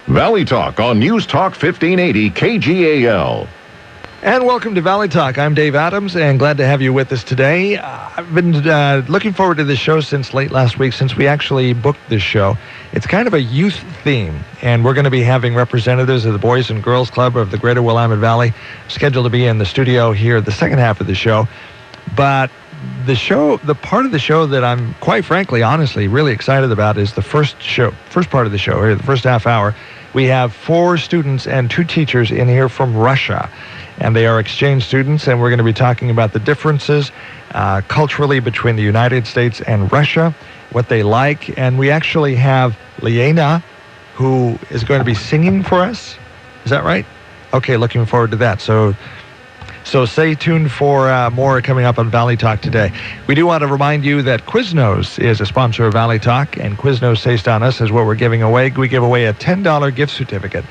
Valley Talk on News Talk 1580 KGAL. And welcome to Valley Talk. I'm Dave Adams, and glad to have you with us today. I've been looking forward to this show since late last week, since we actually booked this show. It's kind of a youth theme, and we're going to be having representatives of the Boys and Girls Club of the Greater Willamette Valley scheduled to be in the studio here the second half of the show. But the part of the show that I'm quite frankly, honestly, really excited about is the first part of the show, here, the first half hour. We have 4 students and 2 teachers in here from Russia. And they are exchange students, and we're going to be talking about the differences culturally between the United States and Russia, what they like. And we actually have Liana, who is going to be singing for us. Is that right? Okay, looking forward to that. So stay tuned for more coming up on Valley Talk today. We do want to remind you that Quiznos is a sponsor of Valley Talk, and Quiznos Taste on Us is what we're giving away. We give away a $10 gift certificate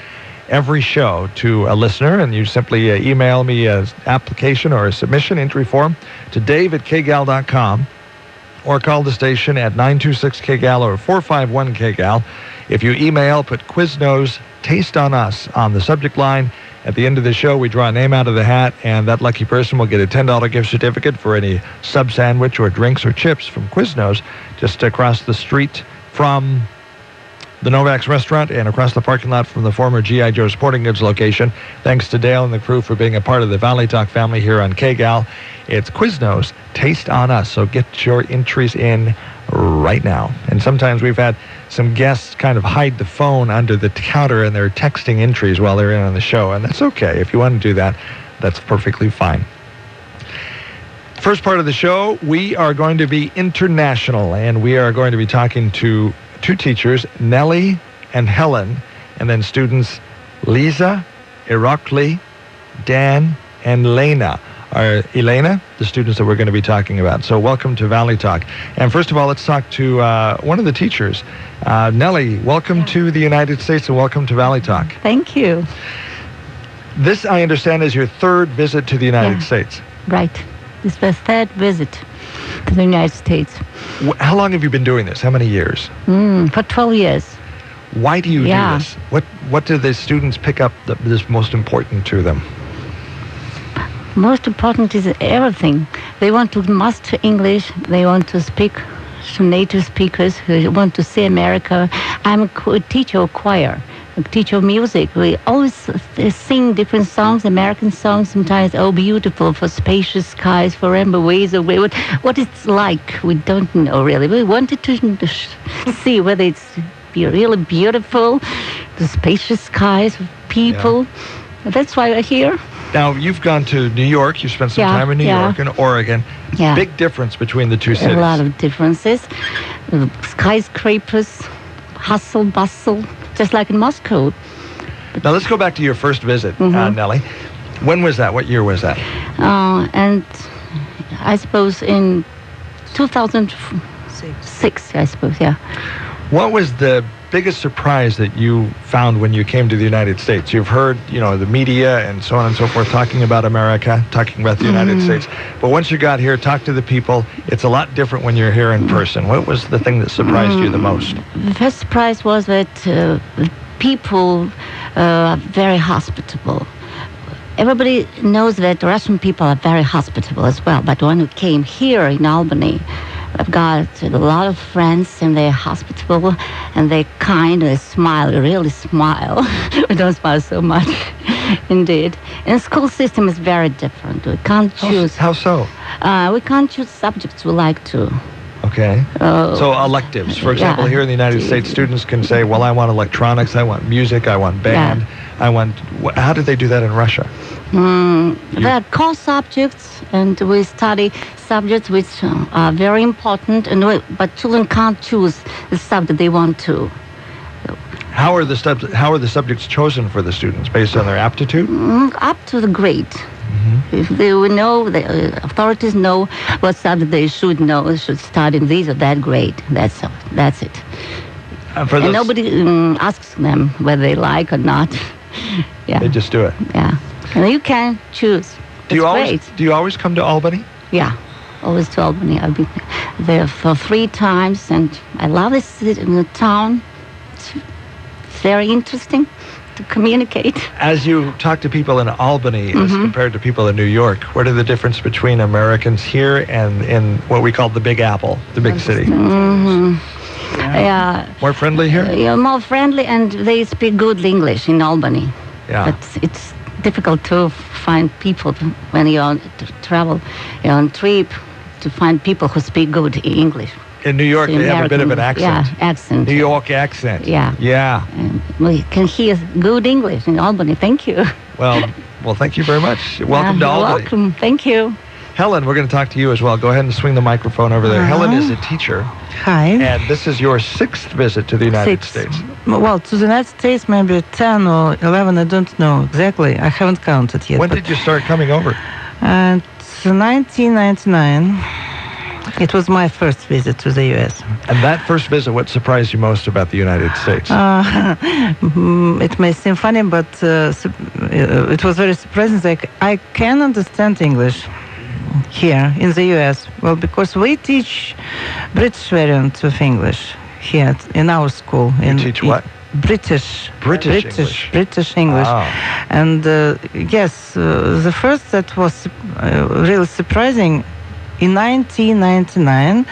every show to a listener, and you simply email me an application or a submission entry form to dave@kgal.com, or call the station at 926-KGAL or 451-KGAL. If you email, put Quiznos Taste on Us on the subject line. At the end of the show, we draw a name out of the hat, and that lucky person will get a $10 gift certificate for any sub sandwich or drinks or chips from Quiznos, just across the street from the Novak's restaurant and across the parking lot from the former G.I. Joe Sporting Goods location. Thanks to Dale and the crew for being a part of the Valley Talk family here on KGAL. It's Quiznos Taste on Us, so get your entries in right now. And sometimes we've had some guests kind of hide the phone under the counter and they're texting entries while they're in on the show, and that's okay. If you want to do that, that's perfectly fine. First part of the show, we are going to be international, and we are going to be talking to 2 teachers, Nellie and Helen, and then students Lisa, Irakli, Dan, and Lena. Elena, the students that we're going to be talking about. So welcome to Valley Talk. And first of all, let's talk to one of the teachers. Nellie, welcome to the United States and welcome to Valley Talk. Thank you. This, I understand, is your 3rd visit to the United States. Right. This is the 3rd visit to the United States. How long have you been doing this? How many years? For 12 years. Why do you do this? What do the students pick up that is most important to them? Most important is everything. They want to master English. They want to speak to native speakers who want to see America. I'm a teacher of choir, a teacher of music. We always sing different songs, American songs, sometimes, oh, beautiful, for spacious skies, for rainbow ways away. What it's like, we don't know really. We wanted to see whether it's really beautiful, the spacious skies, people. Yeah. That's why we're here. Now, you've gone to New York. You spent some time in New York and Oregon. Yeah. Big difference between the 2 cities. A lot of differences. Skyscrapers, hustle, bustle, just like in Moscow. Now, let's go back to your first visit, Nellie. When was that? What year was that? And I suppose in 2006, I suppose, yeah. What was the biggest surprise that you found when you came to the United States? You've heard, the media and so on and so forth talking about America, talking about the United States. But once you got here, talk to the people, it's a lot different when you're here in person. What was the thing that surprised you the most? The first surprise was that people are very hospitable. Everybody knows that Russian people are very hospitable as well. But when we came here in Albany, I've got a lot of friends, and they're hospitable, and they're kind, they smile, really smile. We don't smile so much, indeed. And the school system is very different. We can't choose. How so? We can't choose subjects we like to. Okay. So electives. For example, here in the United States, students can say, well, I want electronics, I want music, I want band, I want... How did they do that in Russia? There are core subjects, and we study subjects which are very important, but children can't choose the subject they want to. How are the subjects chosen for the students? Based on their aptitude? Up to the grade. If they will know, the authorities know what subject they should know, they should study in this or that grade. That's it. And nobody asks them whether they like or not. Yeah. They just do it. Yeah. And you can choose. Do you always come to Albany? Yeah, always to Albany. I've been there for 3 times, and I love this town. It's very interesting to communicate. As you talk to people in Albany as compared to people in New York, what are the difference between Americans here and in what we call the Big Apple, the big city? Yeah. More friendly here? Yeah, more friendly, and they speak good English in Albany. Yeah. But it's difficult to find people when you're on travel, you're on trip, to find people who speak good English. In New York, they have a bit of an accent. Yeah, accent. New York accent. Yeah. Yeah. And we can hear good English in Albany. Thank you. Well, thank you very much. Welcome to Albany. Welcome. Thank you. Helen, we're going to talk to you as well. Go ahead and swing the microphone over there. Helen is a teacher, Hi. and this is your 6th visit to the United States. Well, to the United States, maybe 10 or 11, I don't know exactly. I haven't counted yet. When did you start coming over? And 1999, it was my first visit to the U.S. And that first visit, what surprised you most about the United States? It may seem funny, but it was very surprising. Like, I can understand English here in the U.S. Well, because we teach British variant of English here in our school. You teach what? British English. British English. Oh. And yes, the first that was really surprising in 1999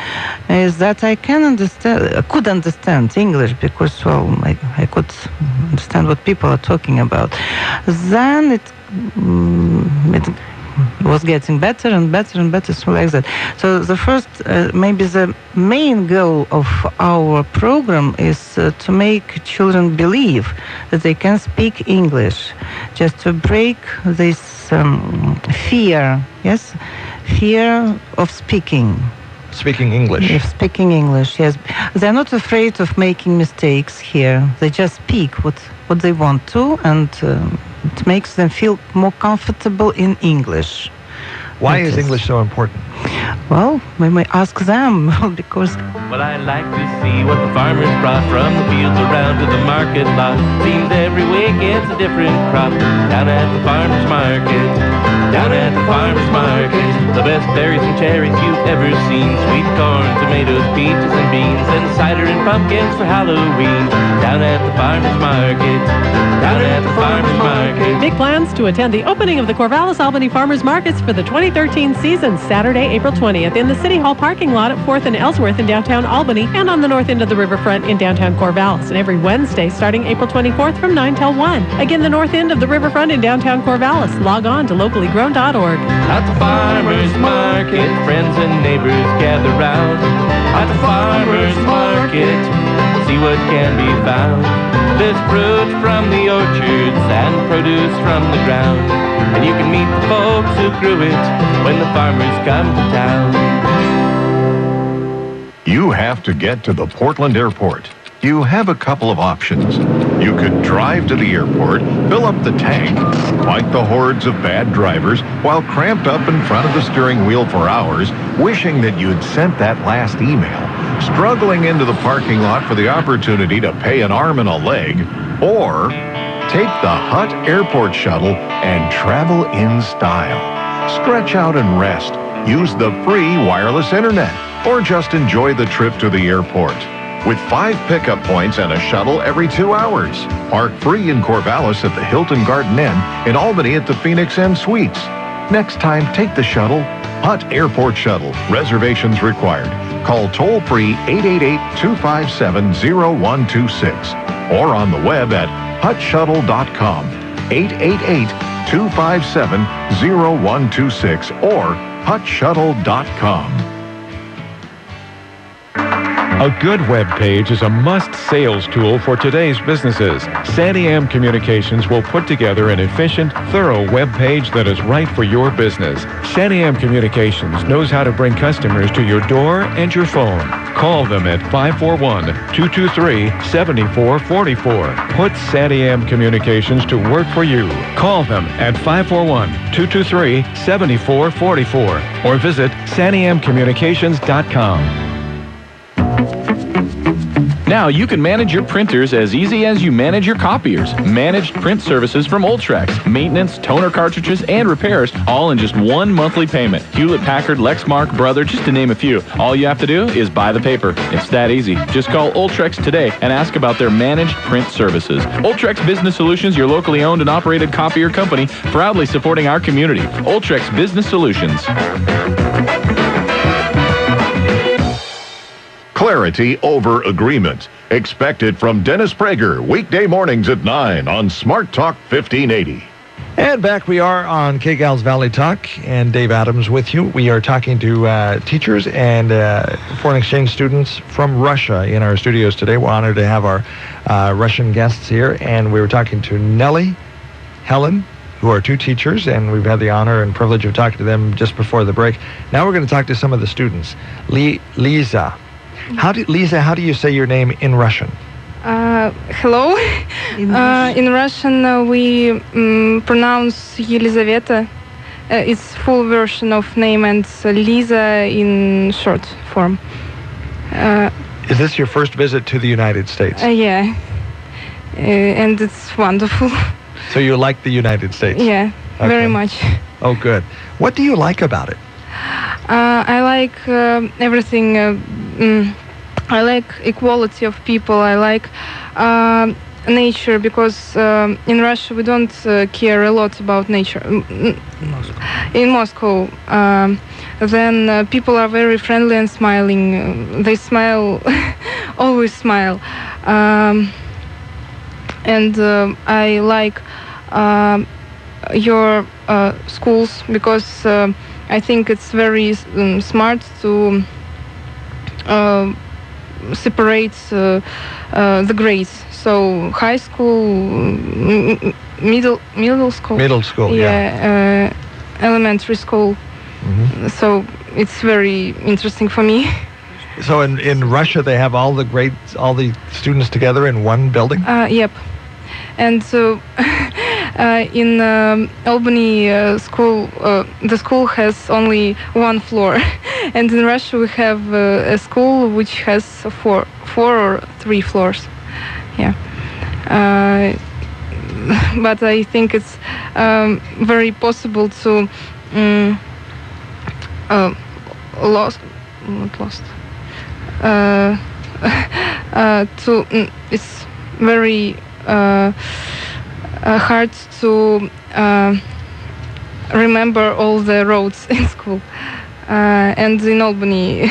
is that I could understand English because, well, I could understand what people are talking about. Then it was getting better and better and better, so like that. So the first, maybe the main goal of our program is to make children believe that they can speak English, just to break this fear, fear of speaking. Speaking English. If speaking English, yes. They're not afraid of making mistakes here. They just speak what they want to, and it makes them feel more comfortable in English. Why is English so important? Well, we may ask them, because... Well, I like to see what the farmers brought from the fields around to the market lot. Seems every week it's a different crop down at the farmers market. Down at the farmers market, the best berries and cherries you've ever seen. Sweet corn, tomatoes, peaches and beans, and cider and pumpkins for Halloween. Down at the farmers market. Down at the farmers market. Big plans to attend the opening of the Corvallis Albany Farmers Markets for the 2013 season, Saturday, April 20th, in the City Hall parking lot at 4th and Ellsworth in downtown Albany, and on the north end of the riverfront in downtown Corvallis, and every Wednesday starting April 24th from 9 till 1. Again, the north end of the riverfront in downtown Corvallis. Log on to locallygrown.org. At the farmers market, friends and neighbors gather round. At the farmers market, see what can be found. There's fruit from the orchards and produce from the ground, and you can meet the folks who grew it when the farmers come to town. You have to get to the Portland airport. You have a couple of options. You could drive to the airport, fill up the tank, fight the hordes of bad drivers while cramped up in front of the steering wheel for hours, wishing that you'd sent that last email, struggling into the parking lot for the opportunity to pay an arm and a leg, or take the Hut Airport Shuttle and travel in style. Stretch out and rest. Use the free wireless internet, or just enjoy the trip to the airport. With 5 pickup points and a shuttle every 2 hours. Park free in Corvallis at the Hilton Garden Inn, in Albany at the Phoenix Inn Suites. Next time, take the shuttle. Hut Airport Shuttle. Reservations required. Call toll-free 888-257-0126 or on the web at hutshuttle.com. 888-257-0126 or hutshuttle.com. A good web page is a must sales tool for today's businesses. Santiam Communications will put together an efficient, thorough web page that is right for your business. Santiam Communications knows how to bring customers to your door and your phone. Call them at 541-223-7444. Put Santiam Communications to work for you. Call them at 541-223-7444 or visit santiamcommunications.com. Now you can manage your printers as easy as you manage your copiers. Managed print services from Ultrex, maintenance, toner cartridges, and repairs, all in just one monthly payment. Hewlett-Packard, Lexmark, Brother, just to name a few. All you have to do is buy the paper. It's that easy. Just call Ultrex today and ask about their managed print services. Ultrex Business Solutions, your locally owned and operated copier company, proudly supporting our community. Ultrex Business Solutions. Clarity over agreement. Expect it from Dennis Prager, weekday mornings at 9 on Smart Talk 1580. And back we are on KGAL's Valley Talk, and Dave Adams with you. We are talking to teachers and foreign exchange students from Russia in our studios today. We're honored to have our Russian guests here, and we were talking to Nellie, Helen, who are two teachers, and we've had the honor and privilege of talking to them just before the break. Now we're going to talk to some of the students. Lisa. How do you say your name in Russian? Hello. In Russian, we pronounce Елизавета. It's full version of name, and Lisa in short form. Is this your first visit to the United States? Yeah. And it's wonderful. So you like the United States? Yeah, Okay. very much. Oh, good. What do you like about it? I like everything. I like equality of people. I like nature, because in Russia we don't care a lot about nature. In Moscow, then people are very friendly and smiling. They smile, always smile. And I like your schools, because I think it's very smart to separate the grades. So high school, middle school. Middle school, yeah. Elementary school. Mm-hmm. So it's very interesting for me. So in Russia they have all the grades, all the students together in one building? Yep. And so in Albany school, the school has only one floor. And in Russia we have a school which has four or three floors. Yeah. But I think it's very possible to it's very hard to remember all the roads in school, and in Albany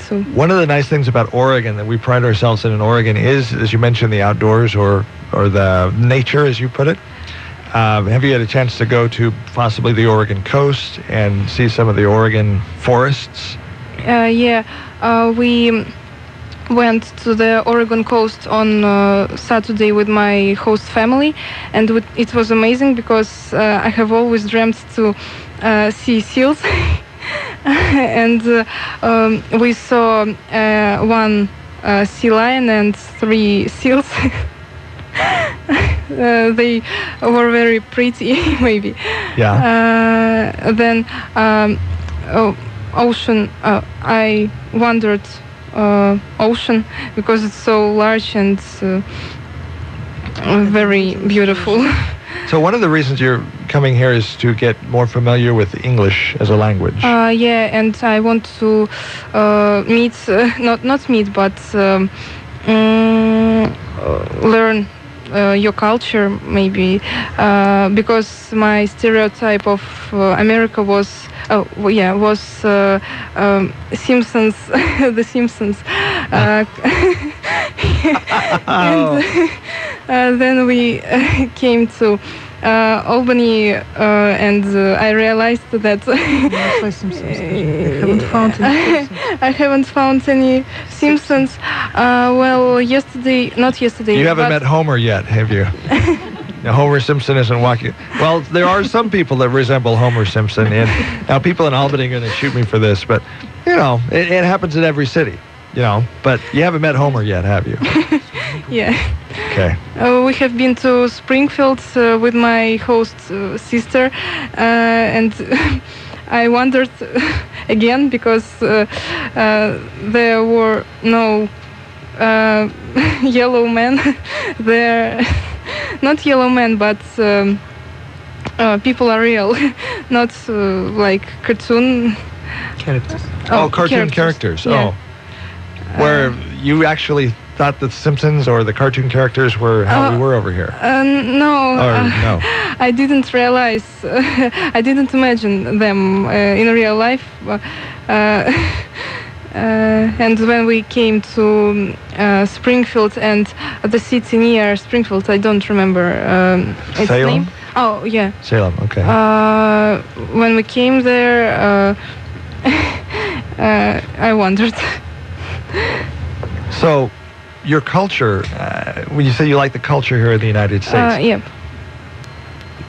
too. One of the nice things about Oregon that we pride ourselves in Oregon is, as you mentioned, the outdoors or the nature, as you put it. Have you had a chance to go to possibly the Oregon coast and see some of the Oregon forests? Yeah, we went to the Oregon coast on Saturday with my host family, and it was amazing, because I have always dreamt to see seals. And we saw one sea lion and 3 seals. They were very pretty, maybe. Yeah. Then ocean, I wandered ocean, because it's so large and very beautiful. So one of the reasons you're coming here is to get more familiar with English as a language. Yeah, and I want to meet, not meet, but learn your culture, maybe, because my stereotype of America was Simpsons, The Simpsons. And then we came to Albany, and I realized that I haven't found any Simpsons. Well, not yesterday. You haven't met Homer yet, have you? Now, Homer Simpson isn't walking. Well, there are some people that resemble Homer Simpson, and now people in Albany are going to shoot me for this, but it happens in every city, But you haven't met Homer yet, have you? Yeah. Okay. We have been to Springfield with my host sister, and I wondered again, because there were no yellow men. They're not yellow men, but people are real, not like cartoon. Characters. Oh, cartoon characters. Yeah. Oh. Where you actually thought the Simpsons or the cartoon characters were how we were over here? No. Or no? I didn't realize. I didn't imagine them in real life. And when we came to Springfield and the city near Springfield, I don't remember its Salem? name. Oh, yeah. Salem, okay. When we came there, I wondered. So, your culture, when you say you like the culture here in the United States, Yep.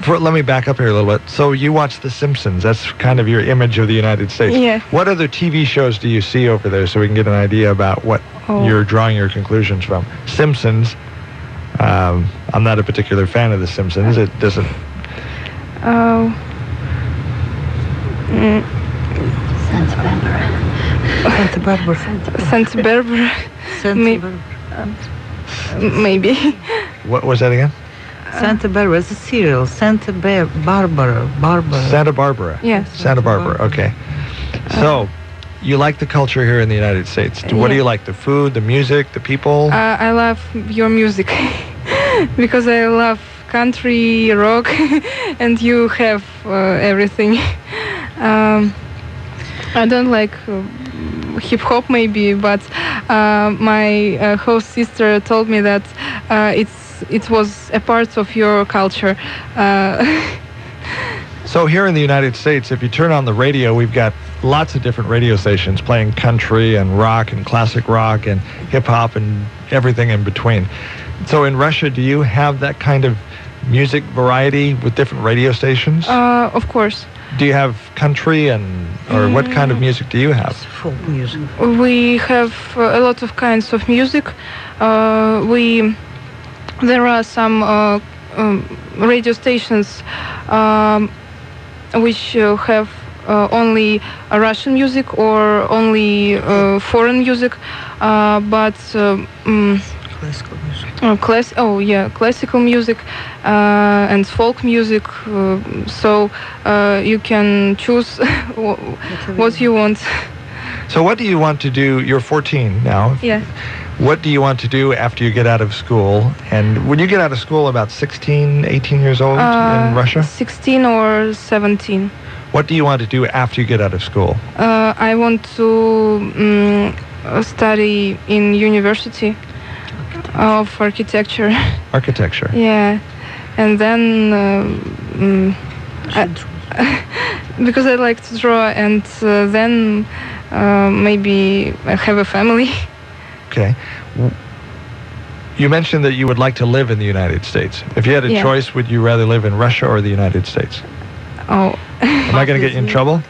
let me back up here a little bit. So you watch The Simpsons. That's kind of your image of the United States. Yeah. What other TV shows do you see over there so we can get an idea about what you're drawing your conclusions from? Simpsons. I'm not a particular fan of The Simpsons. It doesn't... Santa Barbara. Santa Barbara. Santa Barbara. Santa Barbara. Maybe. What was that again? Santa Barbara is a serial. Santa Barbara. Santa Barbara. Yes. Santa Barbara, okay. So, you like the culture here in the United States. What do you like? The food, the music, the people? I love your music because I love country, rock, and you have everything. I don't like hip hop maybe, but my host sister told me that it was a part of your culture. So here in the United States, if you turn on the radio, we've got lots of different radio stations playing country and rock and classic rock and hip hop and everything in between. So in Russia, do you have that kind of music variety with different radio stations? Of course. Do you have country or what kind of music do you have? Folk music. We have a lot of kinds of music. There are some radio stations which have only Russian music or only foreign music, but Classical music. classical music and folk music. So you can choose what you want. So what do you want to do? You're 14 now. Yeah. What do you want to do after you get out of school? And when you get out of school about 16, 18 years old in Russia? 16 or 17. What do you want to do after you get out of school? I want to study in university of architecture. Architecture. Yeah, and then because I like to draw, and then maybe I have a family. Okay. You mentioned that you would like to live in the United States. If you had a choice, would you rather live in Russia or the United States? Oh. Am I going to get you in trouble?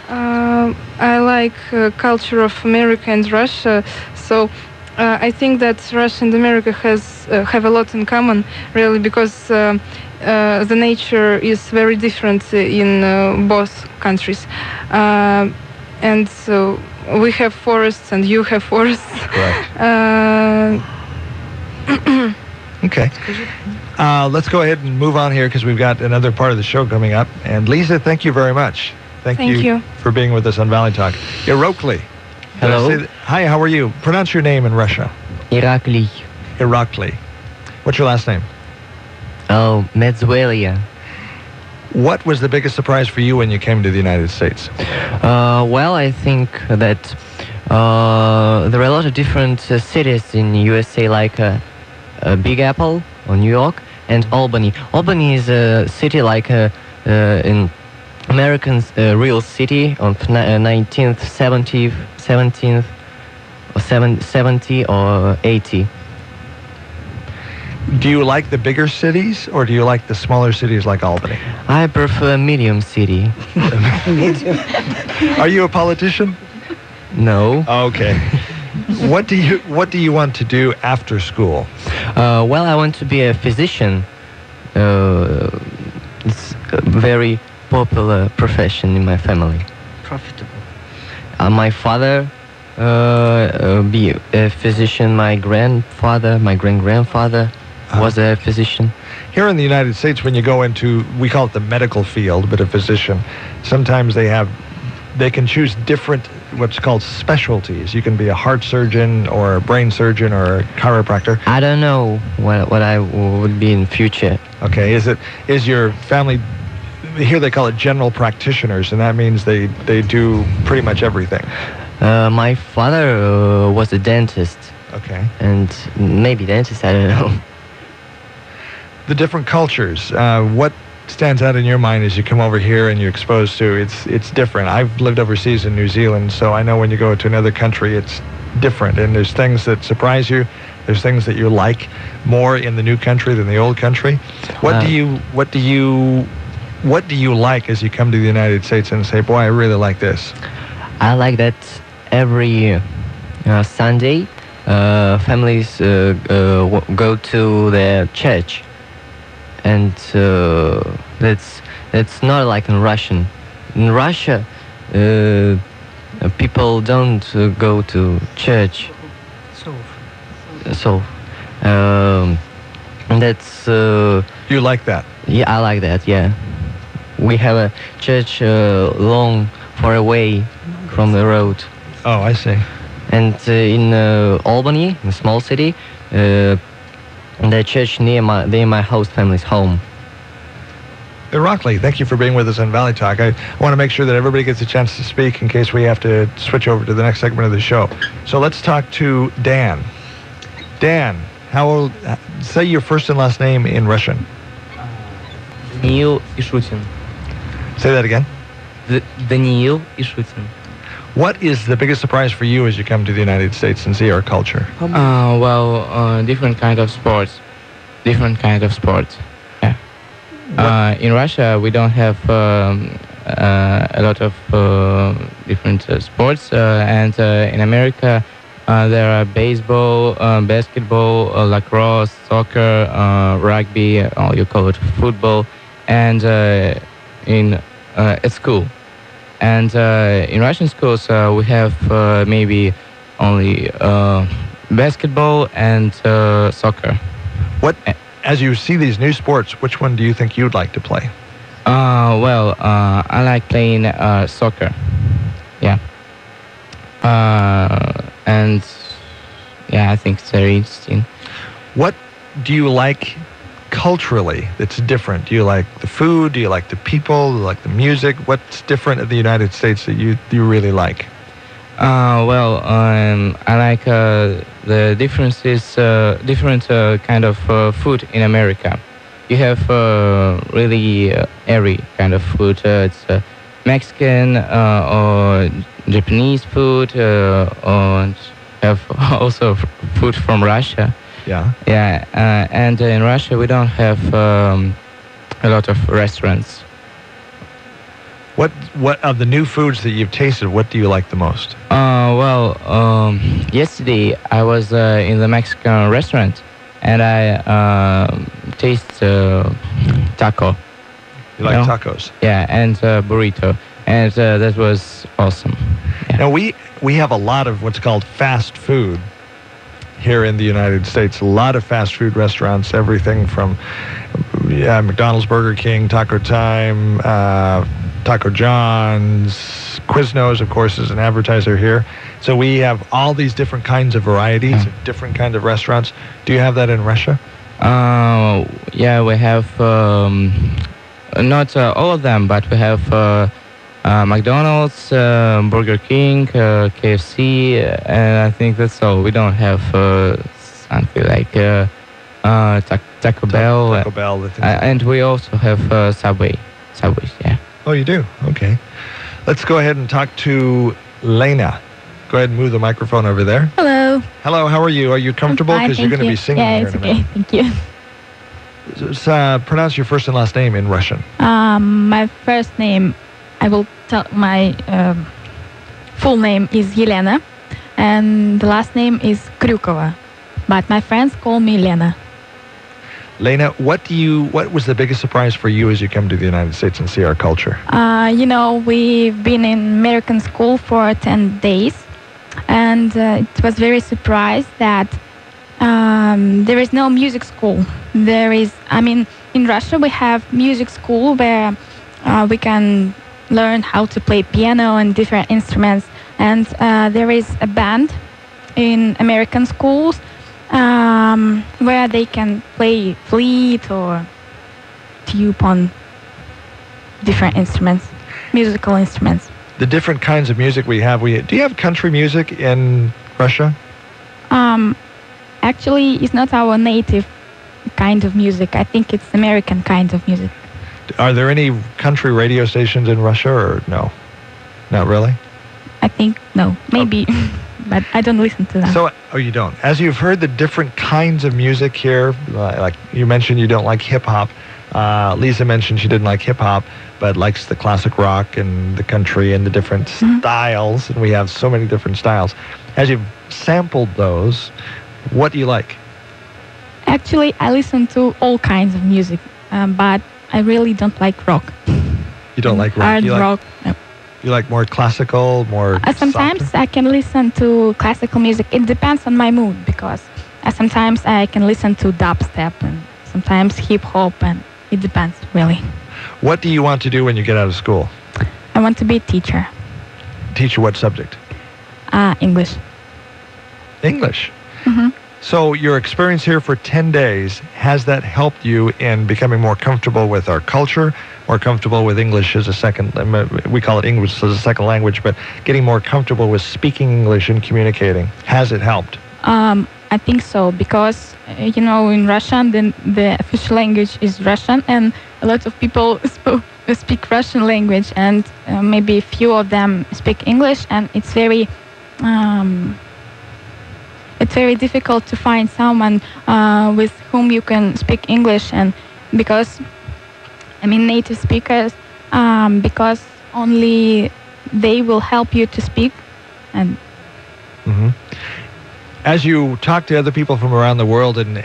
I like culture of America and Russia, so I think that Russia and America have a lot in common, really, because the nature is very different in both countries, and so we have forests and you have forests. Correct. Okay. Let's go ahead and move on here because we've got another part of the show coming up. And Lisa, thank you very much. Thank you for being with us on Valley Talk. Irakli. Hello. Hi, how are you? Pronounce your name in Russia. Irakli. Irakli. What's your last name? Oh, Medzuelia. What was the biggest surprise for you when you came to the United States? Well, I think that there are a lot of different cities in USA, like Big Apple or New York and Albany. Albany is a city like in American real city of 19th, 17th or 70 or 80. Do you like the bigger cities or do you like the smaller cities like Albany? I prefer medium city. Are you a politician? No. Okay. What do you want to do after school? Well, I want to be a physician. It's a very popular profession in my family. Profitable. My father be a physician. My grandfather, my great-grandfather was a physician. Here in the United States, when you go into, we call it the medical field, but a physician, sometimes they can choose different, what's called specialties. You can be a heart surgeon or a brain surgeon or a chiropractor. I don't know what I would be in future. Okay, is your family, here they call it general practitioners, and that means they do pretty much everything. My father was a dentist. Okay. And maybe dentist, I don't know. The different cultures, what stands out in your mind as you come over here and you're exposed to? It's different. I've lived overseas in New Zealand, so I know when you go to another country, it's different. And there's things that surprise you. There's things that you like more in the new country than the old country. What do you like as you come to the United States and say, boy, I really like this? I like that every Sunday, families go to the church. And that's not like in Russian. In Russia, people don't go to church. So that's. You like that? Yeah, I like that. Yeah, we have a church long far away from the road. Oh, I see. And in Albany, a small city. The church near my host family's home. Rockley, thank you for being with us on Valley Talk. I want to make sure that everybody gets a chance to speak in case we have to switch over to the next segment of the show. So let's talk to Dan. Dan, say your first and last name in Russian. Даниил Ишутин. Say that again. Даниил Ишутин. What is the biggest surprise for you as you come to the United States and see our culture? Different kind of sports. Yeah. In Russia, we don't have a lot of different sports, and in America, there are baseball, basketball, lacrosse, soccer, rugby, or you call it football, and at school. And in Russian schools, we have maybe only basketball and soccer. As you see these new sports, which one do you think you'd like to play? I like playing soccer. Yeah. And yeah, I think it's very interesting. What do you like culturally that's different? Do you like the food? Do you like the people? Do you like the music? What's different in the United States that you really like? I like the differences, different kind of food in America. You have really every kind of food. It's Mexican or Japanese food, and have also food from Russia. Yeah. Yeah, and in Russia we don't have a lot of restaurants. What of the new foods that you've tasted, what do you like the most? Yesterday I was in the Mexican restaurant and I tasted taco. You like tacos? Yeah, and burrito, and that was awesome. Yeah. Now we have a lot of what's called fast food here in the United States. A lot of fast food restaurants, everything from McDonald's, Burger King, Taco Time, Taco John's, Quiznos, of course, is an advertiser here. So we have all these different kinds of varieties, of different kinds of restaurants. Do you have that in Russia? Yeah, we have not all of them, but we have McDonald's, Burger King, KFC, and I think that's all. We don't have something like Taco Bell. Taco Bell. And we also have Subway. Subways, yeah. Oh, you do? Okay. Let's go ahead and talk to Lena. Go ahead and move the microphone over there. Hello. Hello, how are you? Are you comfortable? Because you're going to be singing here in a minute. Thank you. Pronounce your first and last name in Russian. My first name, I will tell my full name is Yelena, and the last name is Kryukova, but my friends call me Lena. Lena, what was the biggest surprise for you as you come to the United States and see our culture? We've been in American school for 10 days, and it was very surprised that there is no music school. In Russia we have music school where we can learn how to play piano and different instruments, and there is a band in American schools where they can play flute or tube on different instruments, musical instruments. The different kinds of music we have. Do you have country music in Russia? Actually, it's not our native kind of music. I think it's American kind of music. Are there any country radio stations in Russia, or no? Not really? I think no, maybe, but I don't listen to them. So, you don't. As you've heard the different kinds of music here, like you mentioned you don't like hip-hop. Lisa mentioned she didn't like hip-hop, but likes the classic rock and the country and the different styles, and we have so many different styles. As you've sampled those, what do you like? Actually, I listen to all kinds of music, but I really don't like rock. You don't like rock? Hard rock, no. You like more classical, more sometimes softer? I can listen to classical music. It depends on my mood, because sometimes I can listen to dubstep and sometimes hip-hop, and it depends, really. What do you want to do when you get out of school? I want to be a teacher. Teacher what subject? English. English? Mm-hmm. So your experience here for 10 days, has that helped you in becoming more comfortable with our culture, more comfortable with English as a second, we call it English as a second language, but getting more comfortable with speaking English and communicating? Has it helped? I think so, because, in Russian, the official language is Russian, and a lot of people speak Russian language, and maybe a few of them speak English, and it's very difficult to find someone with whom you can speak English, and because native speakers, because only they will help you to speak. And as you talk to other people from around the world and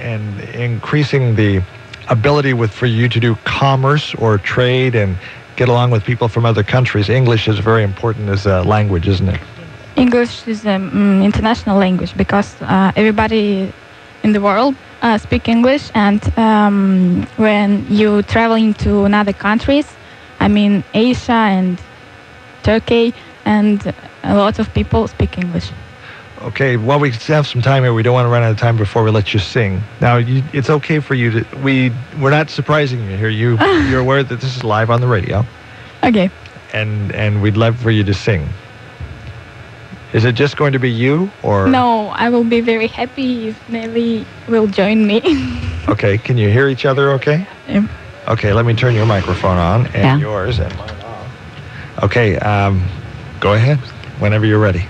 increasing the ability for you to do commerce or trade and get along with people from other countries, English is very important as a language, isn't it? English is an international language, because everybody in the world speak English, and when you traveling to another countries, Asia and Turkey, and a lot of people speak English. Okay, well, we have some time here. We don't want to run out of time before we let you sing. Now, it's okay for you to... We're not surprising you here. You're aware that this is live on the radio. Okay. And we'd love for you to sing. Is it just going to be you, or...? No, I will be very happy if Nelly will join me. Okay, can you hear each other okay? Yeah. Okay, let me turn your microphone on, and yours, and mine off. Okay, go ahead, whenever you're ready.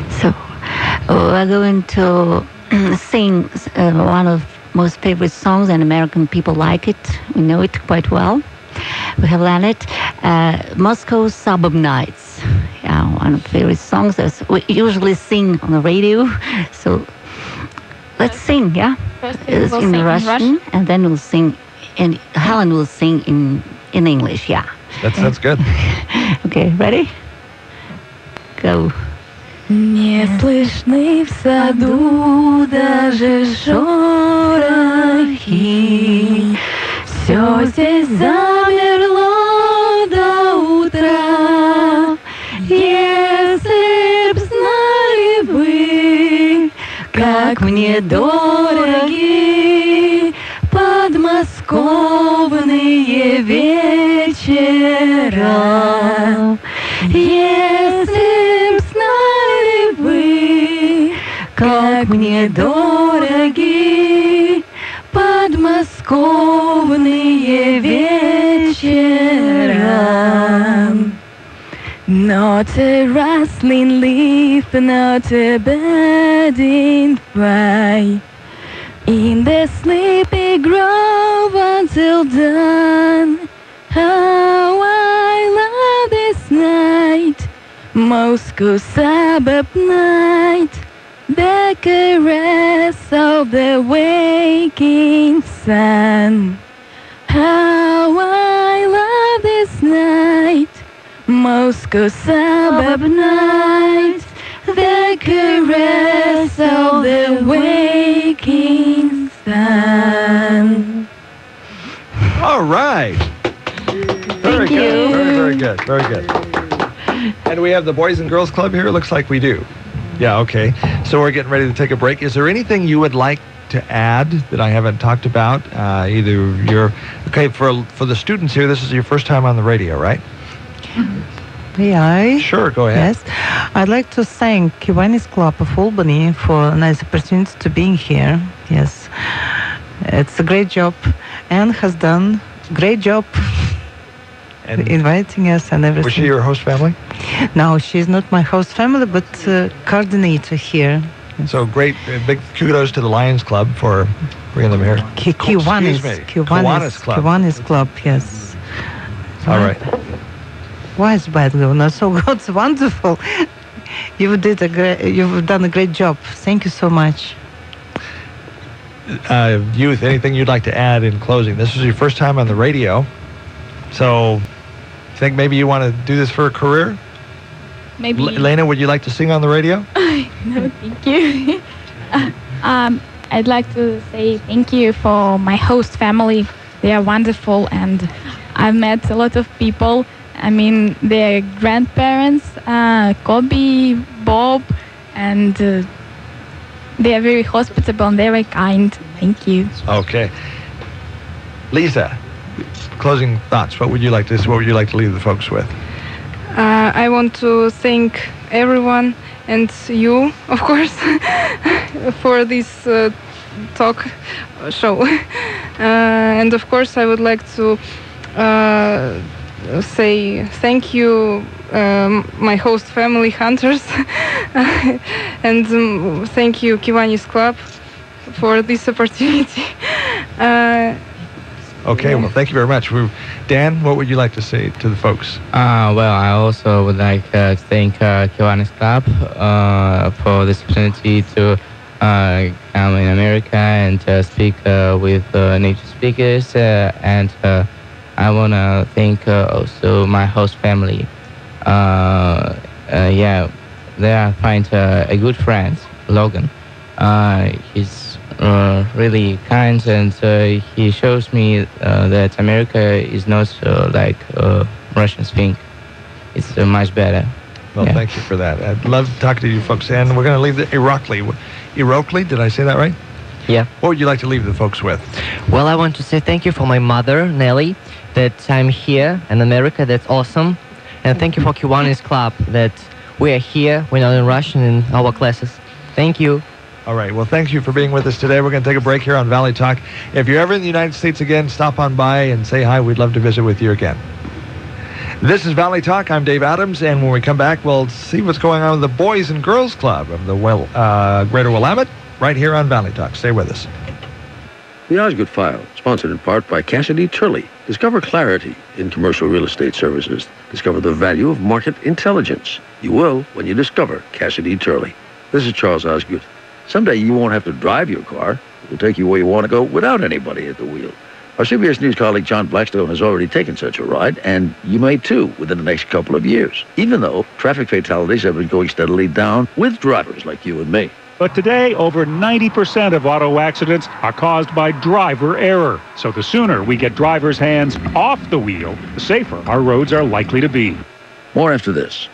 So, we're going to sing one of most favorite songs, and American people like it. We know it quite well. We have learned it. Moscow Suburb Nights. Yeah, one of the favorite songs that we usually sing on the radio. So let's sing, yeah? First It's we'll in sing Russian, and then we'll sing, and Helen will sing in English, yeah. That's good. Okay, ready? Go. Не слышны в саду даже шорохи. Все здесь замерло до утра. Если б знали вы, как мне дороги подмосковные вечера. Если б знали вы, как мне дороги подмосковные вечера. Not a rustling leaf, not a bird in flight. In the sleepy grove until dawn. How I love this night, Moscow suburb night. The caress of the waking sun. How I love this night, Moscow suburb nights, the caress of the waking sun. All right. Very good. Very good. Very good. And we have the Boys and Girls Club here? It looks like we do. Yeah, okay. So we're getting ready to take a break. Is there anything you would like to add that I haven't talked about? For the students here, this is your first time on the radio, right? May I? Sure, go ahead. Yes. I'd like to thank Kiwanis Club of Albany for a nice opportunity to being here. Yes. It's a great job. Anne has done a great job and inviting us and everything. Was she your host family? No, she's not my host family, but coordinator here. So great, big kudos to the Lions Club for bringing them here. Kiwanis Club, yes. All right. Why is bad going on? So God's wonderful. You've done a great job. Thank you so much. Youth, anything you'd like to add in closing? This is your first time on the radio, so think maybe you want to do this for a career? Maybe. Lena, would you like to sing on the radio? No, thank you. I'd like to say thank you for my host family. They are wonderful, and I've met a lot of people. I mean, their grandparents, Kobe, Bob, and they are very hospitable and very kind. Thank you. Okay. Lisa, closing thoughts. What would you like to leave the folks with? I want to thank everyone and you, of course, for this talk show. And of course, I would like to say thank you, my host family, Hunters, and thank you, Kiwanis Club, for this opportunity. Okay, well, thank you very much. Dan, what would you like to say to the folks? Well, I also would like to thank Kiwanis Club for this opportunity to come in America and speak with native speakers. And I want to thank also my host family. Yeah, there I find a good friend, Logan. He's really kind, and he shows me that America is not like Russians think. It's much better. Well, yeah. Thank you for that. I'd love to talk to you folks, and we're going to leave the Iroquois, did I say that right? Yeah. What would you like to leave the folks with? Well, I want to say thank you for my mother, Nelly, that I'm here in America. That's awesome. And thank you for Kiwanis Club, that we are here, we're not in Russian in our classes. Thank you. All right. Well, thank you for being with us today. We're going to take a break here on Valley Talk. If you're ever in the United States again, stop on by and say hi. We'd love to visit with you again. This is Valley Talk. I'm Dave Adams, and when we come back, we'll see what's going on with the Boys and Girls Club of the Greater Willamette right here on Valley Talk. Stay with us. The Osgood File, sponsored in part by Cassidy Turley. Discover clarity in commercial real estate services. Discover the value of market intelligence. You will when you discover Cassidy Turley. This is Charles Osgood. Someday you won't have to drive your car. It will take you where you want to go without anybody at the wheel. Our CBS News colleague John Blackstone has already taken such a ride, and you may too within the next couple of years, even though traffic fatalities have been going steadily down with drivers like you and me. But today, over 90% of auto accidents are caused by driver error. So the sooner we get drivers' hands off the wheel, the safer our roads are likely to be. More after this.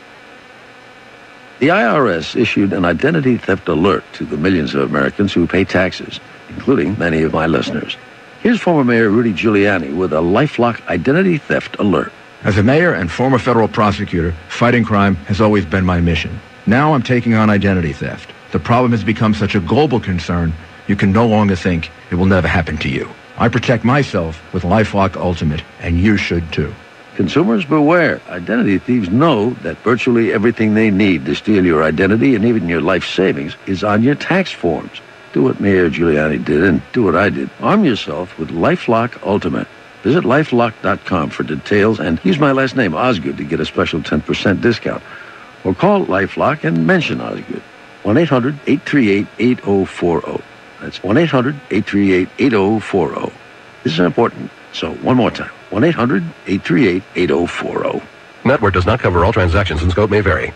The IRS issued an identity theft alert to the millions of Americans who pay taxes, including many of my listeners. Here's former Mayor Rudy Giuliani with a LifeLock identity theft alert. As a mayor and former federal prosecutor, fighting crime has always been my mission. Now I'm taking on identity theft. The problem has become such a global concern, you can no longer think it will never happen to you. I protect myself with LifeLock Ultimate, and you should too. Consumers beware. Identity thieves know that virtually everything they need to steal your identity and even your life savings is on your tax forms. Do what Mayor Giuliani did and do what I did. Arm yourself with LifeLock Ultimate. Visit LifeLock.com for details and use my last name, Osgood, to get a special 10% discount. Or call LifeLock and mention Osgood. 1-800-838-8040. That's 1-800-838-8040. This is important, so one more time. 1-800-838-8040. network does not cover all transactions and scope may vary.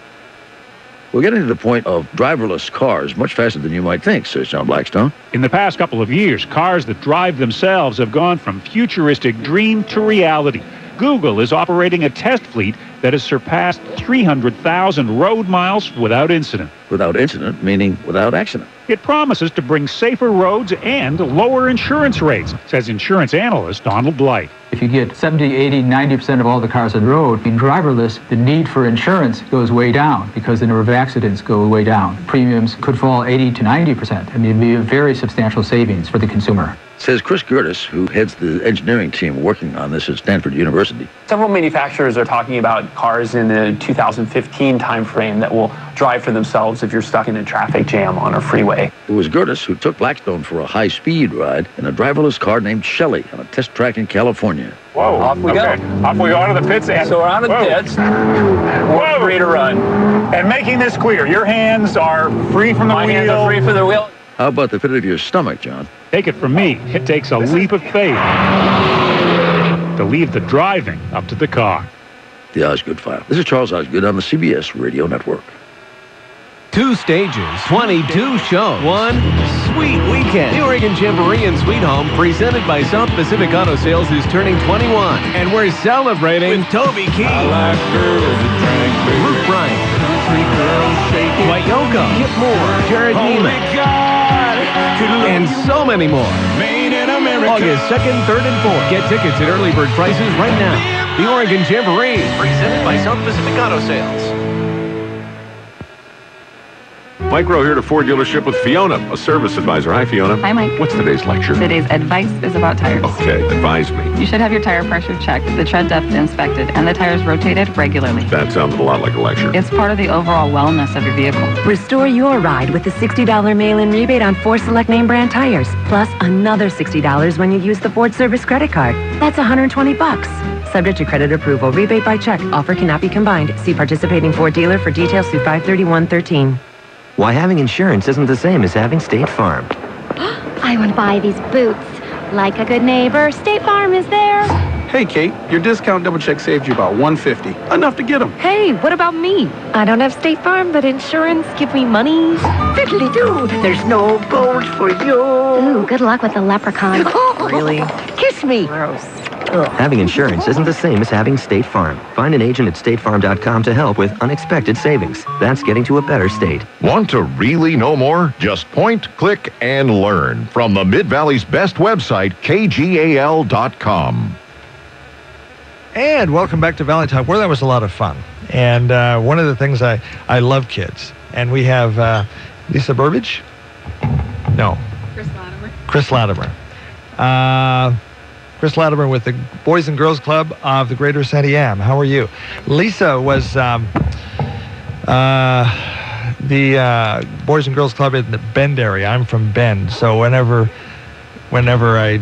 We're getting to the point of driverless cars much faster than you might think, says John Blackstone. In the past couple of years, cars that drive themselves have gone from futuristic dream to reality. Google is operating a test fleet that has surpassed 300,000 road miles without incident. Without incident, meaning without accident. It promises to bring safer roads and lower insurance rates, says insurance analyst Donald Blight. If you get 70, 80, 90% of all the cars on the road in driverless, the need for insurance goes way down because the number of accidents go way down. Premiums could fall 80 to 90%. I mean, it'd be a very substantial savings for the consumer. Says Chris Gertis, who heads the engineering team working on this at Stanford University. Several manufacturers are talking about cars in the 2015 timeframe that will drive for themselves if you're stuck in a traffic jam on a freeway. It was Gertis who took Blackstone for a high-speed ride in a driverless car named Shelley on a test track in California. Whoa, off we go. Off we go out of the pits. So we're out of the pits. We're free to run. And making this clear, your hands are free from the wheel. My hands are free from the wheel. How about the pit of your stomach, John? Take it from me, it takes a leap of faith to leave the driving up to the car. The Osgood File. This is Charles Osgood on the CBS Radio Network. 2 stages, 22 shows, 1 sweet weekend. The Oregon Jamboree in Sweet Home, presented by South Pacific Auto Sales, is turning 21. And we're celebrating with Toby Keith, Luke Bryan, Dwight Yoakam, Kip Moore, Jared Neiman, and so many more. August 2nd, 3rd, and 4th. Get tickets at early bird prices right now. The Oregon Jamboree, presented by South Pacific Auto Sales. Mike Rowe here to Ford dealership with Fiona, a service advisor. Hi, Fiona. Hi, Mike. What's today's lecture? Today's advice is about tires. Okay, advise me. You should have your tire pressure checked, the tread depth inspected, and the tires rotated regularly. That sounded a lot like a lecture. It's part of the overall wellness of your vehicle. Restore your ride with the $60 mail-in rebate on 4 select name brand tires, plus another $60 when you use the Ford Service credit card. That's $120. Subject to credit approval. Rebate by check. Offer cannot be combined. See participating Ford dealer for details through 5/31/13. Why having insurance isn't the same as having State Farm. I want to buy these boots. Like a good neighbor, State Farm is there. Hey, Kate, your discount double check saved you about $150. Enough to get them. Hey, what about me? I don't have State Farm, but insurance give me money. Fiddly-doo, there's no boat for you. Ooh, good luck with the leprechaun. Really? Kiss me. Gross. Having insurance isn't the same as having State Farm. Find an agent at statefarm.com to help with unexpected savings. That's getting to a better state. Want to really know more? Just point, click, and learn from the Mid-Valley's best website, KGAL.com. And welcome back to Valley Talk, where that was a lot of fun. And one of the things I love kids. And we have Lisa Burbage? No. Kris Lattimer. Kris Lattimer with the Boys and Girls Club of the Greater Santiam. How are you? Lisa was the Boys and Girls Club in the Bend area. I'm from Bend, so whenever I,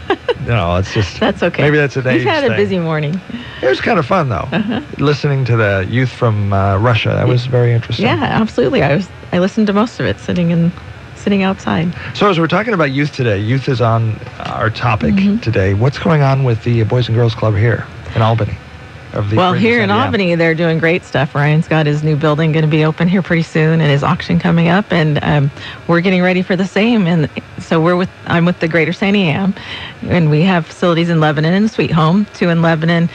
it's just... That's okay. Maybe that's a day. You've had a busy morning. It was kind of fun, though, listening to the youth from Russia. That was very interesting. Yeah, absolutely. I listened to most of it sitting outside. So as we're talking about youth today, youth is on our topic today. What's going on with the Boys and Girls Club here in Albany? Well, here in Albany, they're doing great stuff. Ryan's got his new building going to be open here pretty soon, and his auction coming up, and we're getting ready for the same. And so I'm with the Greater Santiam, and we have facilities in Lebanon and Sweet Home, 2 in Lebanon,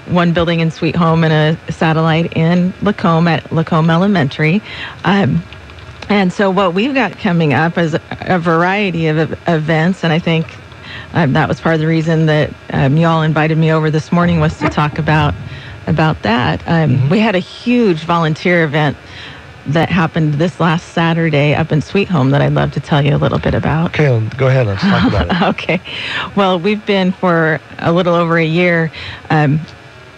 1 building in Sweet Home, and a satellite in Lacombe at Lacombe Elementary. And so what we've got coming up is a variety of events, and I think that was part of the reason that y'all invited me over this morning was to talk about that. We had a huge volunteer event that happened this last Saturday up in Sweet Home that I'd love to tell you a little bit about. Okay, go ahead. Let's talk about it. Okay. Well, we've been for a little over a year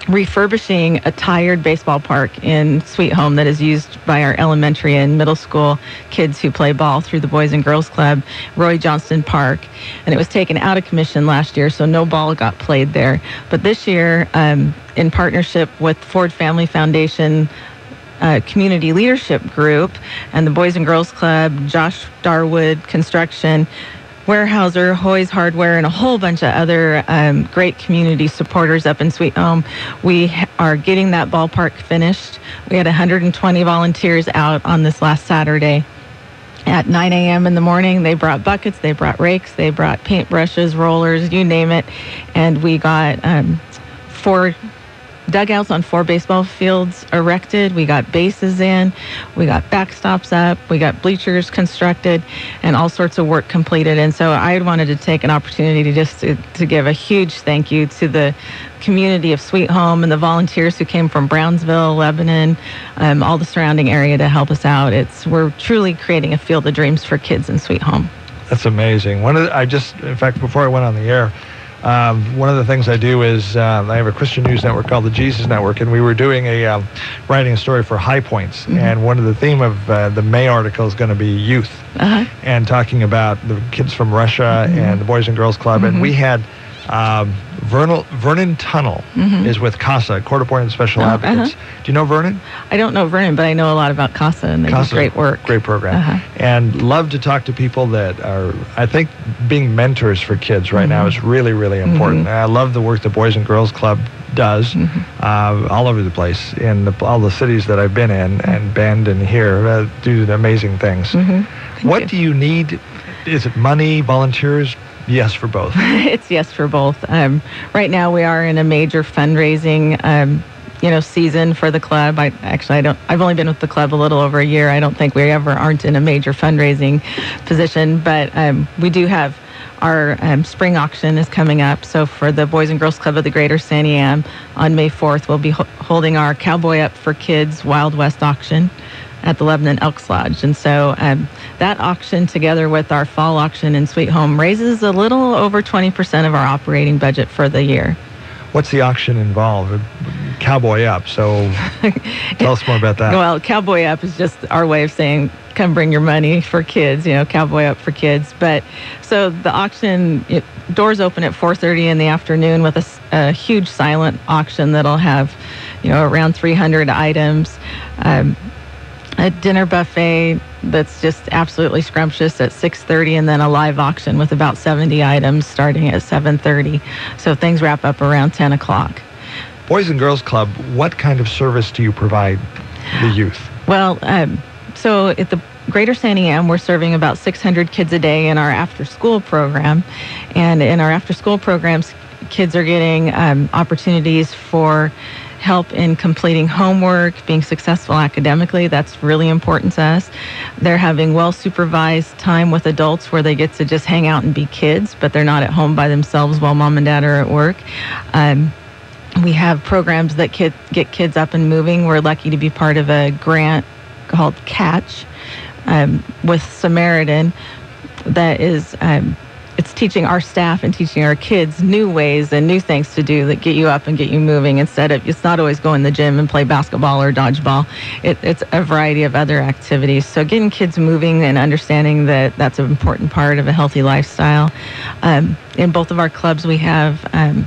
refurbishing a tired baseball park in Sweet Home that is used by our elementary and middle school kids who play ball through the Boys and Girls Club, Roy Johnston Park. And it was taken out of commission last year, so no ball got played there. But this year, in partnership with Ford Family Foundation Community Leadership Group and the Boys and Girls Club, Josh Darwood Construction, Weyerhaeuser, Hoy's Hardware, and a whole bunch of other great community supporters up in Sweet Home. We are getting that ballpark finished. We had 120 volunteers out on this last Saturday. At 9 a.m. in the morning, they brought buckets, they brought rakes, they brought paintbrushes, rollers, you name it. And we got 4 dugouts on 4 baseball fields erected. We got bases in. We got backstops up. We got bleachers constructed and all sorts of work completed. And so I wanted to take an opportunity just to give a huge thank you to the community of Sweet Home and the volunteers who came from Brownsville, Lebanon, all the surrounding area to help us out. We're truly creating a field of dreams for kids in Sweet Home. That's amazing. In fact, before I went on the air, one of the things I do is I have a Christian news network called the Jesus Network, and we were doing writing a story for High Points, and one of the theme of the May article is going to be youth, and talking about the kids from Russia and the Boys and Girls Club, and we had Vernon Tunnel is with CASA, Court Appointed Special Advocates. Do you know Vernon? I don't know Vernon, but I know a lot about CASA, and they do great work. Great program. And love to talk to people that are, I think, being mentors for kids right now is really, really important. I love the work the Boys and Girls Club does all over the place in all the cities that I've been in, and Bend and here do amazing things. What do you need? Is it money, volunteers? Yes for both. It's yes for both. Right now we are in a major fundraising season for the club. I've only been with the club a little over a year. I don't think we ever aren't in a major fundraising position, but we do have our spring auction is coming up. So for the Boys and Girls Club of the Greater Santiam on May 4th, we'll be holding our Cowboy Up for Kids Wild West auction at the Lebanon Elks Lodge. And so that auction, together with our fall auction in Sweet Home, raises a little over 20% of our operating budget for the year. What's the auction involved? Cowboy Up. So tell us more about that. Well, Cowboy Up is just our way of saying, come bring your money for kids, Cowboy Up for kids. But so the auction, doors open at 4:30 in the afternoon with a huge silent auction that'll have, around 300 items. A dinner buffet that's just absolutely scrumptious at 6:30, and then a live auction with about 70 items starting at 7:30. So things wrap up around 10 o'clock. Boys and Girls Club, what kind of service do you provide the youth? Well, so at the Greater Santiam, we're serving about 600 kids a day in our after-school program. And in our after-school programs, kids are getting opportunities for help in completing homework, being successful academically. That's really important to us. They're having well-supervised time with adults where they get to just hang out and be kids, but they're not at home by themselves while mom and dad are at work. We have programs that get kids up and moving. We're lucky to be part of a grant called Catch with Samaritan that is it's teaching our staff and teaching our kids new ways and new things to do that get you up and get you moving instead of, it's not always go in the gym and play basketball or dodgeball. It's a variety of other activities. So getting kids moving and understanding that that's an important part of a healthy lifestyle. In both of our clubs, we have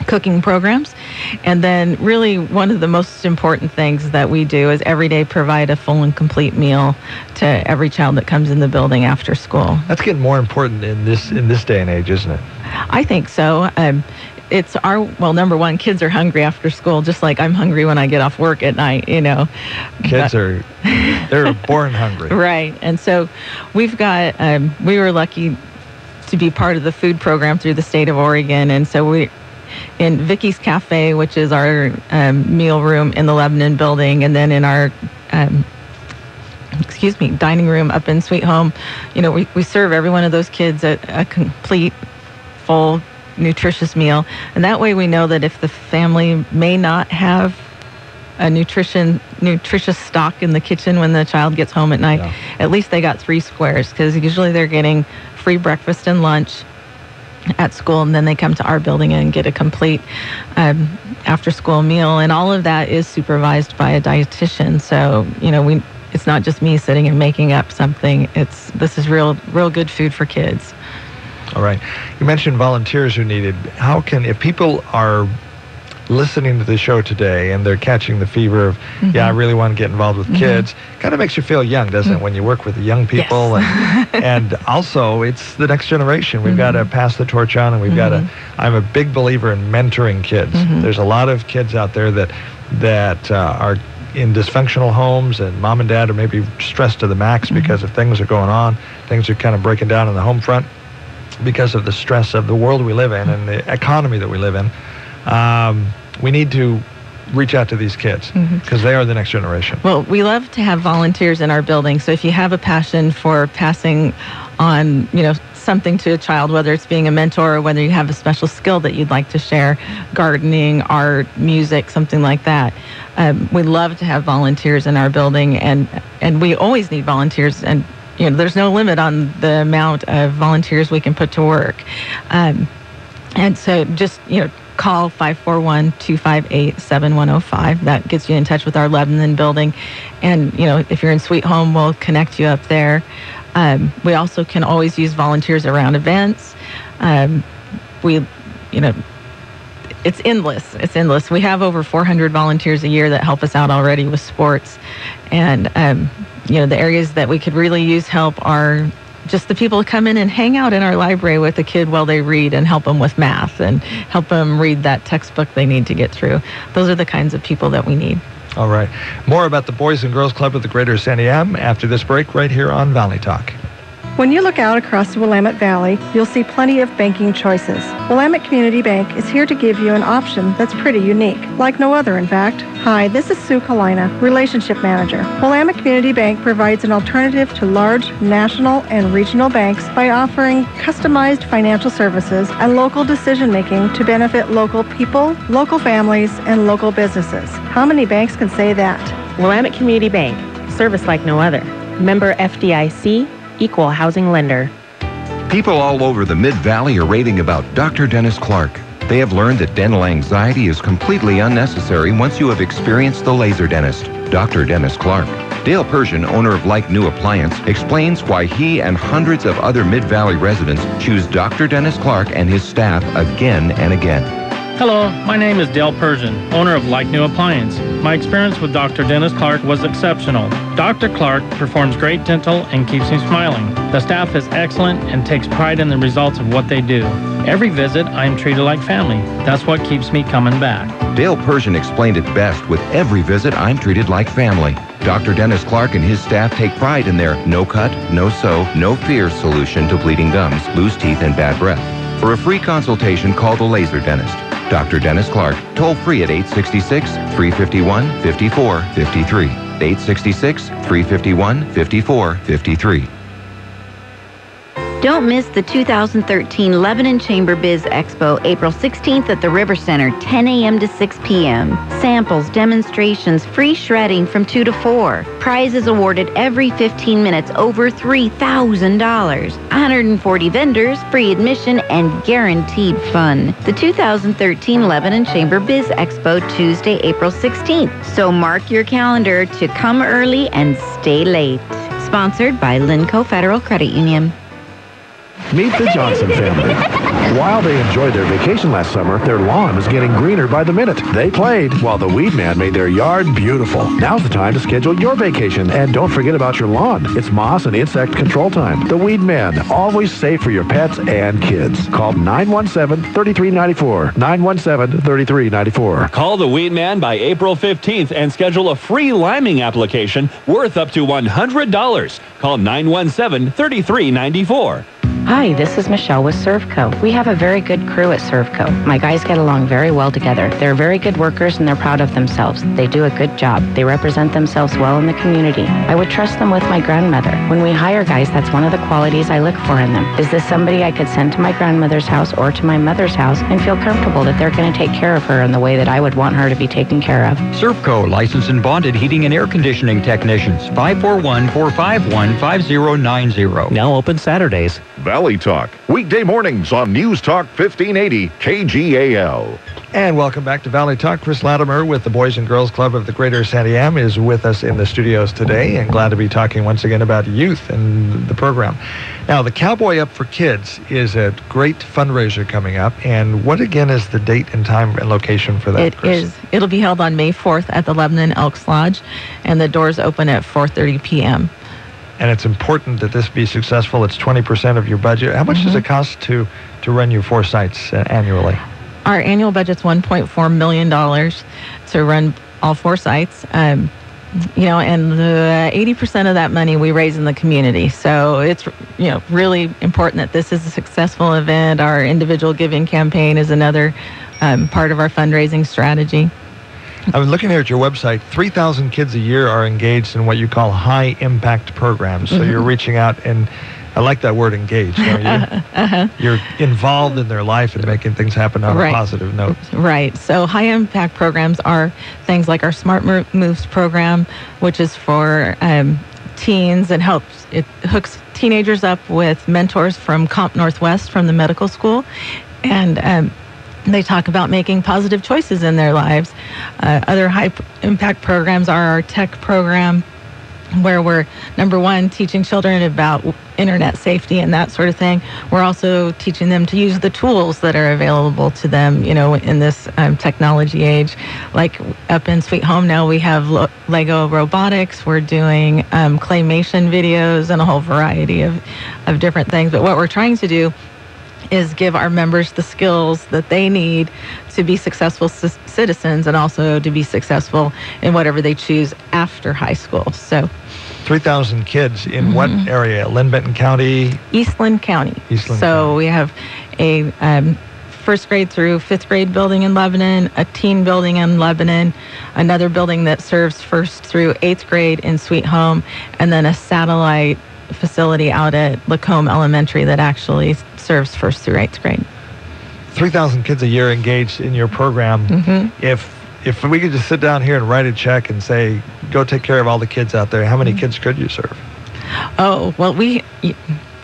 cooking programs. And then really one of the most important things that we do is every day provide a full and complete meal to every child that comes in the building after school. That's getting more important in this day and age, isn't it? I think so. It's number one, kids are hungry after school, just like I'm hungry when I get off work at night, Kids they're born hungry. Right. And so we've got, we were lucky to be part of the food program through the state of Oregon. And so in Vicky's Cafe, which is our meal room in the Lebanon building, and then in our dining room up in Sweet Home, we serve every one of those kids a complete, full, nutritious meal. And that way we know that if the family may not have a nutritious stock in the kitchen when the child gets home at night, at least they got 3 squares, because usually they're getting free breakfast and lunch at school, and then they come to our building and get a complete after-school meal, and all of that is supervised by a dietitian. So it's not just me sitting and making up something. This is real good food for kids. All right. You mentioned volunteers are needed. If people are listening to the show today and they're catching the fever of, I really want to get involved with kids. Kind of makes you feel young, doesn't it, when you work with the young people? Yes. And also, it's the next generation. We've got to pass the torch on, and we've got to. I'm a big believer in mentoring kids. There's a lot of kids out there that are in dysfunctional homes, and mom and dad are maybe stressed to the max because of things are going on. Things are kind of breaking down on the home front because of the stress of the world we live in and the economy that we live in. We need to reach out to these kids because they are the next generation. Well, we love to have volunteers in our building. So if you have a passion for passing on, something to a child, whether it's being a mentor or whether you have a special skill that you'd like to share, gardening, art, music, something like that, we love to have volunteers in our building, and we always need volunteers, and there's no limit on the amount of volunteers we can put to work. And so just, call 541-258-7105. That gets you in touch with our Lebanon building. And, if you're in Sweet Home, we'll connect you up there. We also can always use volunteers around events. It's endless. It's endless. We have over 400 volunteers a year that help us out already with sports. And, the areas that we could really use help are just the people who come in and hang out in our library with a kid while they read and help them with math and help them read that textbook they need to get through. Those are the kinds of people that we need. All right. More about the Boys and Girls Club of the Greater Santiam after this break right here on Valley Talk. When you look out across the Willamette Valley, you'll see plenty of banking choices. Willamette Community Bank is here to give you an option that's pretty unique, like no other, in fact. Hi, this is Sue Kalina, Relationship Manager. Willamette Community Bank provides an alternative to large national and regional banks by offering customized financial services and local decision-making to benefit local people, local families, and local businesses. How many banks can say that? Willamette Community Bank, service like no other. Member FDIC, equal housing lender. People all over the Mid-Valley are raving about Dr. Dennis Clark. They have learned that dental anxiety is completely unnecessary once you have experienced the laser dentist, Dr. Dennis Clark. Dale Persian, owner of Like New Appliance, explains why he and hundreds of other Mid-Valley residents choose Dr. Dennis Clark and his staff again and again. Hello, my name is Dale Persian, owner of Like New Appliance. My experience with Dr. Dennis Clark was exceptional. Dr. Clark performs great dental and keeps me smiling. The staff is excellent and takes pride in the results of what they do. Every visit, I am treated like family. That's what keeps me coming back. Dale Persian explained it best: with every visit, I'm treated like family. Dr. Dennis Clark and his staff take pride in their no cut, no sew, no fear solution to bleeding gums, loose teeth, and bad breath. For a free consultation, call the laser dentist. Dr. Dennis Clark, toll free at 866-351-5453. 866-351-5453. Don't miss the 2013 Lebanon Chamber Biz Expo, April 16th at the River Center, 10 a.m. to 6 p.m. Samples, demonstrations, free shredding from 2 to 4. Prizes awarded every 15 minutes, over $3,000. 140 vendors, free admission, and guaranteed fun. The 2013 Lebanon Chamber Biz Expo, Tuesday, April 16th. So mark your calendar to come early and stay late. Sponsored by Linco Federal Credit Union. Meet the Johnson family. While they enjoyed their vacation last summer, their lawn was getting greener by the minute. They played while the weed man made their yard beautiful. Now's the time to schedule your vacation, and don't forget about your lawn. It's moss and insect control time. The Weed Man, always safe for your pets and kids. Call 917-3394. 917-3394. Call the Weed Man by April 15th and schedule a free liming application worth up to $100. Call 917-3394. Hi, this is Michelle with Servco. We have a very good crew at Servco. My guys get along very well together. They're very good workers and they're proud of themselves. They do a good job. They represent themselves well in the community. I would trust them with my grandmother. When we hire guys, that's one of the qualities I look for in them. Is this somebody I could send to my grandmother's house or to my mother's house and feel comfortable that they're going to take care of her in the way that I would want her to be taken care of? Servco, licensed and bonded heating and air conditioning technicians. 541-451-5090. Now open Saturdays. Valley Talk, weekday mornings on News Talk 1580 KGAL. And welcome back to Valley Talk. Kris Lattimer with the Boys and Girls Club of the Greater Santiam is with us in the studios today, and glad to be talking once again about youth and the program. Now, the Cowboy Up for Kids is a great fundraiser coming up, and what again is the date and time and location for that? It'll be held on May 4th at the Lebanon Elks Lodge, and the doors open at 4:30 p.m. And it's important that this be successful. It's 20% of your budget. How much does it cost to run your 4 sites annually? Our annual budget's $1.4 million to run all 4 sites. And the 80% of that money we raise in the community. So it's, really important that this is a successful event. Our individual giving campaign is another part of our fundraising strategy. I was looking here at your website. 3,000 kids a year are engaged in what you call high-impact programs. So you're reaching out, and I like that word, engaged, don't you? You're involved in their life and making things happen on a positive note. Right. So high-impact programs are things like our Smart Moves program, which is for teens and it hooks teenagers up with mentors from Comp Northwest from the medical school. And they talk about making positive choices in their lives. Other high-impact programs are our tech program, where we're, number one, teaching children about internet safety and that sort of thing. We're also teaching them to use the tools that are available to them, in this technology age. Like up in Sweet Home now, we have Lego robotics. We're doing claymation videos and a whole variety of different things. But what we're trying to do is give our members the skills that they need to be successful citizens and also to be successful in whatever they choose after high school. So 3,000 kids in what area? Lynn Benton County? Eastland County. So we have a first grade through 5th grade building in Lebanon, a teen building in Lebanon, another building that serves 1st through 8th grade in Sweet Home, and then a satellite facility out at Lacombe Elementary that actually serves 1st through 8th grade. 3,000 kids a year engaged in your program. If we could just sit down here and write a check and say, go take care of all the kids out there, how many kids could you serve? Oh, well,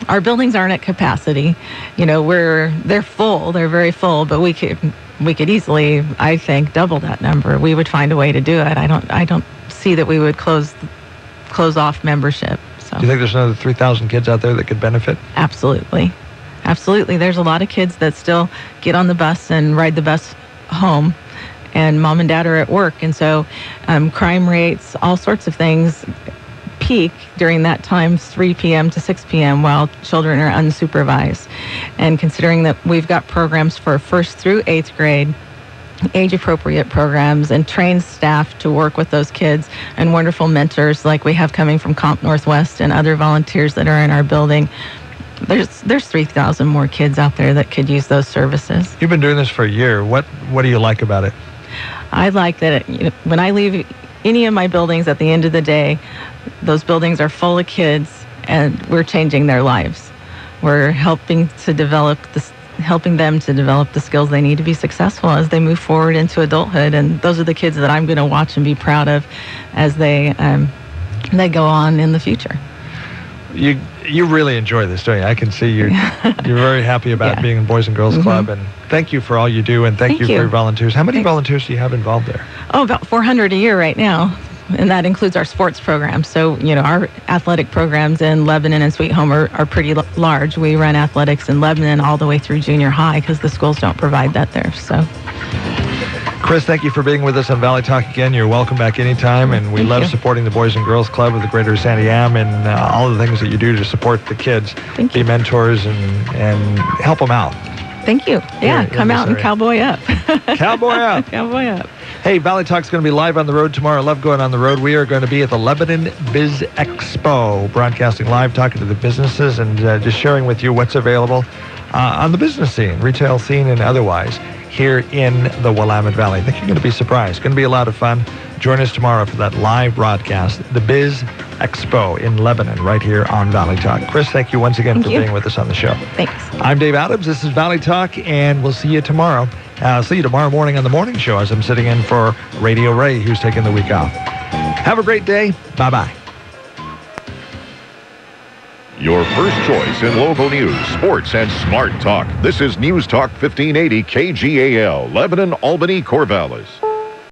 our buildings aren't at capacity. They're full, they're very full, but we could easily, I think, double that number. We would find a way to do it. I don't see that we would close off membership. So. Do you think there's another 3,000 kids out there that could benefit? Absolutely. There's a lot of kids that still get on the bus and ride the bus home, and mom and dad are at work. And so crime rates, all sorts of things peak during that time, 3 p.m. to 6 p.m. while children are unsupervised. And considering that we've got programs for 1st through 8th grade, age-appropriate programs, and trained staff to work with those kids, and wonderful mentors like we have coming from Comp Northwest and other volunteers that are in our building, there's 3,000 more kids out there that could use those services. You've been doing this for a year. What do you like about it? I like that when I leave any of my buildings at the end of the day, those buildings are full of kids, and we're changing their lives. We're helping them to develop the skills they need to be successful as they move forward into adulthood. And those are the kids that I'm going to watch and be proud of as they go on in the future. You really enjoy this, don't you? I can see you're very happy about being in Boys and Girls Club, and thank you for all you do, and thank you for your volunteers. How many volunteers do you have involved there? Oh, about 400 a year right now. And that includes our sports program. So, our athletic programs in Lebanon and Sweet Home are pretty large. We run athletics in Lebanon all the way through junior high because the schools don't provide that there. So, Kris, thank you for being with us on Valley Talk again. You're welcome back anytime, and we love supporting the Boys and Girls Club of the Greater Santiam and all the things that you do to support the kids, be mentors, and help them out. Thank you. Yeah, come out and cowboy up. Cowboy up. Cowboy up. Hey, Valley Talk's going to be live on the road tomorrow. I love going on the road. We are going to be at the Lebanon Biz Expo, broadcasting live, talking to the businesses, and just sharing with you what's available on the business scene, retail scene, and otherwise here in the Willamette Valley. I think you're going to be surprised. It's going to be a lot of fun. Join us tomorrow for that live broadcast, the Biz Expo in Lebanon, right here on Valley Talk. Kris, thank you once again for being with us on the show. Thanks. I'm Dave Adams. This is Valley Talk, and we'll see you tomorrow. See you tomorrow morning on the morning show as I'm sitting in for Radio Ray, who's taking the week off. Have a great day. Bye-bye. Your first choice in local news, sports, and smart talk. This is News Talk 1580 KGAL, Lebanon, Albany, Corvallis.